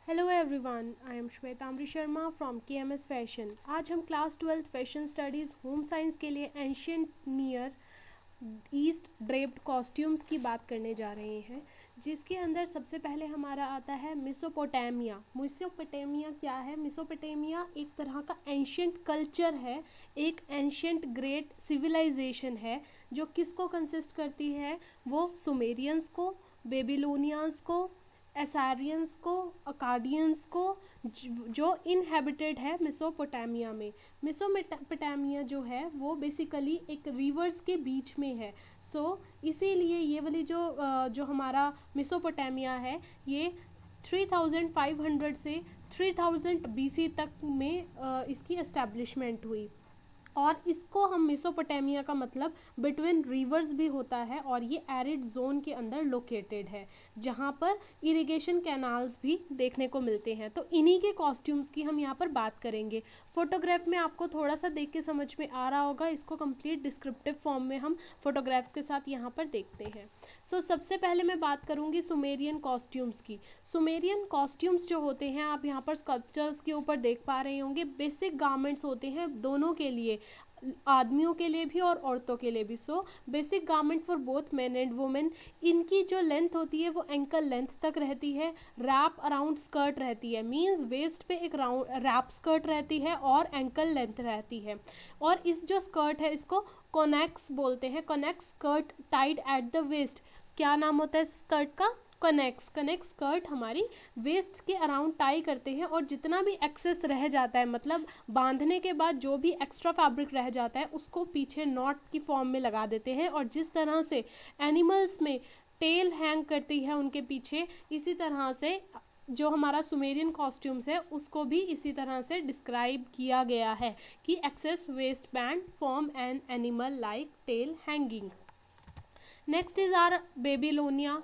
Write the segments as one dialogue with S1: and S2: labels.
S1: Hello everyone, I am Shwetambari Sharma from KMS fashion. आज हम class 12 fashion studies home science के लिए ancient near east draped costumes की बात करने जा रहे हैं, जिसके अंदर सबसे पहले हमारा आता है मेसोपोटामिया। मेसोपोटामिया क्या है? मेसोपोटामिया एक तरह का एंशियंट कल्चर है, एक एंशियंट ग्रेट सिविलाइजेशन है, जो किसको कंसिस्ट करती है? वो सुमेरियंस को, बेबीलोनियंस को, एसारियंस को, अकाडियंस को, जो इनहेबिटेड है मेसोपोटामिया में। मेसोपोटामिया जो है वो बेसिकली एक रिवर्स के बीच में है। इसीलिए ये वाली जो हमारा मेसोपोटामिया है, ये 3500 से 3000 BC तक में इसकी एस्टैब्लिशमेंट हुई। और इसको हम मेसोपोटामिया का मतलब बिटवीन रिवर्स भी होता है, और ये एरिड जोन के अंदर लोकेटेड है, जहाँ पर इरिगेशन कैनाल्स भी देखने को मिलते हैं। तो इन्हीं के कॉस्ट्यूम्स की हम यहाँ पर बात करेंगे। फोटोग्राफ में आपको थोड़ा सा देख के समझ में आ रहा होगा, इसको कंप्लीट डिस्क्रिप्टिव फॉर्म में हम फोटोग्राफ्स के साथ यहाँ पर देखते हैं। सबसे पहले मैं बात करूँगी सुमेरियन कॉस्ट्यूम्स की। सुमेरियन कॉस्ट्यूम्स जो होते हैं, आप यहाँ पर स्कल्पचर्स के ऊपर देख पा रहे होंगे, बेसिक गारमेंट्स होते हैं दोनों के लिए, आदमियों के लिए भी और औरतों के लिए भी। Basic garment for both men and women. इनकी जो लेंथ होती है वो एंकल लेंथ तक रहती है। रैप अराउंड स्कर्ट रहती है, मींस वेस्ट पे एक राउंड रैप स्कर्ट रहती है और एंकल लेंथ रहती है। और इस जो स्कर्ट है इसको कोनेक्स बोलते हैं, kaunakes skirt tied at the waist. क्या नाम होता है इस स्कर्ट का? कनेक्स स्कर्ट हमारी वेस्ट के अराउंड टाई करते हैं, और जितना भी एक्सेस रह जाता है, मतलब बांधने के बाद जो भी एक्स्ट्रा फैब्रिक रह जाता है, उसको पीछे नॉट की फॉर्म में लगा देते हैं। और जिस तरह से एनिमल्स में टेल हैंग करती है उनके पीछे, इसी तरह से जो हमारा सुमेरियन कॉस्ट्यूम्स है उसको भी इसी तरह से डिस्क्राइब किया गया है कि excess waist band form an animal like tail hanging. Next is our Babylonia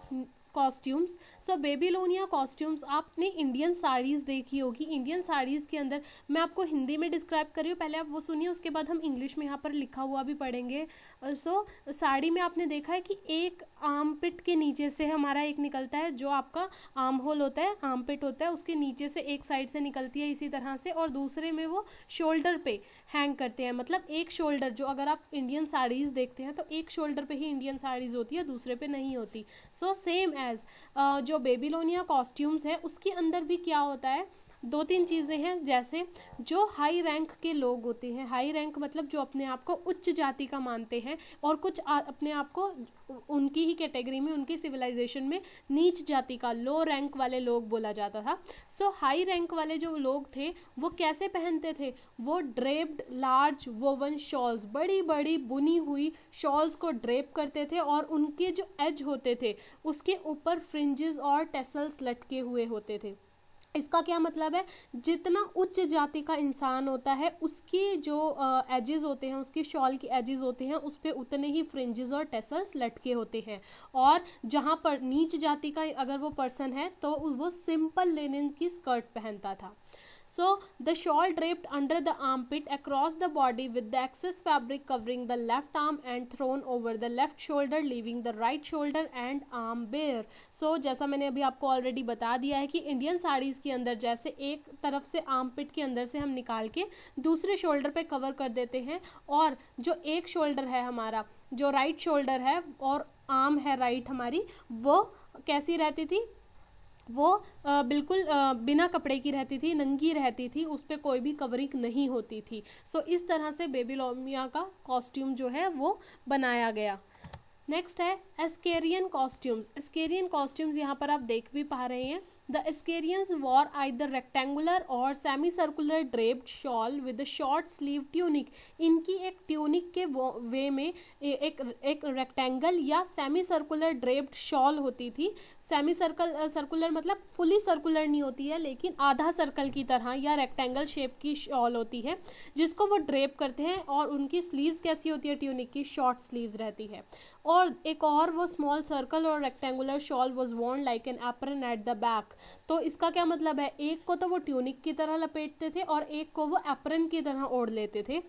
S1: costumes. Babylonia costumes आपने इंडियन साड़ीज़ देखी होगी। इंडियन साड़ीज़ के अंदर मैं आपको हिंदी में डिस्क्राइब कर रही हूँ, पहले आप वो सुनिए, उसके बाद हम इंग्लिश में यहाँ पर लिखा हुआ भी पढ़ेंगे। साड़ी में आपने देखा है कि एक आर्म पिट के नीचे से हमारा एक निकलता है, जो आपका आर्म होल होता है, आर्म पिट होता है, उसके नीचे से एक साइड से निकलती है इसी तरह से, और दूसरे में वो शोल्डर पे हैंग करते हैं। मतलब एक शोल्डर, जो अगर आप इंडियन साड़ीज़ देखते हैं तो एक शोल्डर पे ही इंडियन साड़ीज़ होती है, दूसरे पे नहीं होती। सेम एज जो बेबीलोनिया कॉस्ट्यूम्स है उसके अंदर भी क्या होता है, दो तीन चीज़ें हैं। जैसे जो हाई रैंक के लोग होते हैं, हाई रैंक मतलब जो अपने आप को उच्च जाति का मानते हैं, और कुछ अपने आप को उनकी ही कैटेगरी में, उनकी सिविलाइजेशन में नीच जाति का, लो रैंक वाले लोग बोला जाता था। हाई रैंक वाले जो लोग थे वो कैसे पहनते थे? वो ड्रेप्ड लार्ज वोवन शॉल्स, बड़ी बड़ी बुनी हुई शॉल्स को ड्रेप करते थे, और उनके जो एज होते थे उसके ऊपर फ्रिंजेस और टेसल्स लटके हुए होते थे। इसका क्या मतलब है? जितना उच्च जाति का इंसान होता है उसके जो एजेस होते हैं, उसकी शॉल की एजेस होते हैं, उस पर उतने ही फ्रिंजेस और टेसल्स लटके होते हैं। और जहाँ पर नीच जाति का अगर वो पर्सन है तो वो सिंपल लिनन की स्कर्ट पहनता था। The shawl draped under the armpit across the body with the excess fabric covering the left arm and thrown over the left shoulder, leaving the right shoulder and arm bare. जैसा मैंने अभी आपको already बता दिया है कि Indian saris के अंदर जैसे एक तरफ से आर्मपिट के अंदर से हम निकाल के दूसरे शोल्डर पे कवर कर देते हैं, और जो एक शोल्डर है हमारा, जो राइट शोल्डर है और आर्म है राइट हमारी, वो कैसी रहती थी? वो बिल्कुल बिना कपड़े की रहती थी, नंगी रहती थी, उस पर कोई भी कवरिंग नहीं होती थी। इस तरह से बेबीलोनिया का कॉस्ट्यूम जो है वो बनाया गया। नेक्स्ट है एस्केरियन कॉस्ट्यूम्स। एस्केरियन कॉस्ट्यूम्स यहाँ पर आप देख भी पा रहे हैं। The Assyrians wore either rectangular or semicircular draped shawl with a short sleeve tunic. इनकी एक ट्यूनिक के वे में एक रेक्टेंगल या सेमी सर्कुलर ड्रेप्ड शॉल होती थी। सेमी सर्कुलर मतलब फुली सर्कुलर नहीं होती है, लेकिन आधा सर्कल की तरह या रेक्टेंगल शेप की शॉल होती है, जिसको वो ड्रेप करते हैं। और उनकी स्लीव्स कैसी होती है? ट्यूनिक की शॉर्ट स्लीव्स रहती है। और एक और वो स्मॉल सर्कल और rectangular shawl was worn like an apron at the back। तो इसका क्या मतलब है? एक को तो वो ट्यूनिक की तरह लपेटते थे और एक को वो एप्रन की तरह ओढ़ लेते थे।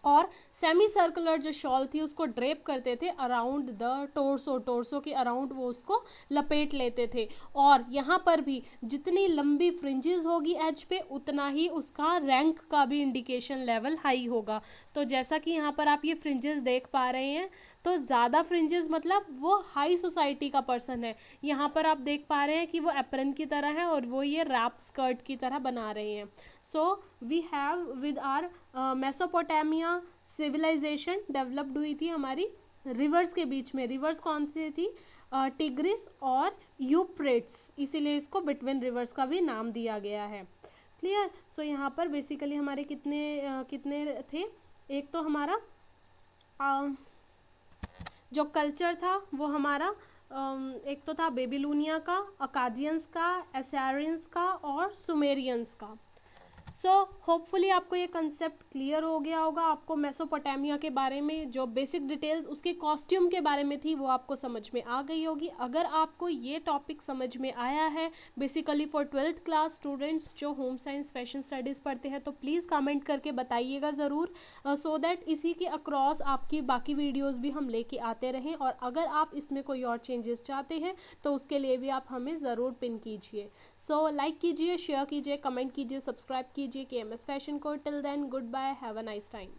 S1: और सेमी सर्कुलर जो शॉल थी उसको ड्रेप करते थे अराउंड द टोर्सो के अराउंड वो उसको लपेट लेते थे। और यहाँ पर भी जितनी लंबी फ्रिंजेस होगी एज पे उतना ही उसका रैंक का भी इंडिकेशन लेवल हाई होगा। तो जैसा कि यहाँ पर आप ये फ्रिंजेस देख पा रहे हैं, तो ज़्यादा फ्रिंजेस मतलब वो हाई सोसाइटी का पर्सन है। यहाँ पर आप देख पा रहे हैं कि वो एप्रन की तरह है और वो ये रैप स्कर्ट की तरह बना रहे हैं। So we have with our Mesopotamia civilization developed हुई थी हमारी रिवर्स के बीच में। रिवर्स कौन सी थी? टिग्रिस और यूफ्रेट्स, इसीलिए इसको बिटवीन रिवर्स का भी नाम दिया गया है। क्लियर? सो यहाँ पर बेसिकली हमारे कितने थे? एक तो हमारा जो कल्चर था वो हमारा एक तो था बेबीलोनिया का, अकाजियंस का, एसारियंस का और सुमेरियंस का। सो होपफुली आपको ये कंसेप्ट क्लियर हो गया होगा। आपको मेसोपोटामिया के बारे में जो बेसिक डिटेल्स उसके कॉस्ट्यूम के बारे में थी वो आपको समझ में आ गई होगी। अगर आपको ये टॉपिक समझ में आया है basically for 12th class students जो होम साइंस फैशन स्टडीज़ पढ़ते हैं, तो प्लीज़ कमेंट करके बताइएगा ज़रूर, सो दैट इसी के अक्रॉस आपकी बाकी वीडियोज़ भी हम लेके आते रहें। और अगर आप इसमें कोई और चेंजेस चाहते हैं तो उसके लिए भी आप हमें ज़रूर पिन कीजिए। सो लाइक कीजिए, शेयर कीजिए, कमेंट कीजिए, सब्सक्राइब कीजिए KMS फैशन को। Till then good bye, have a nice time.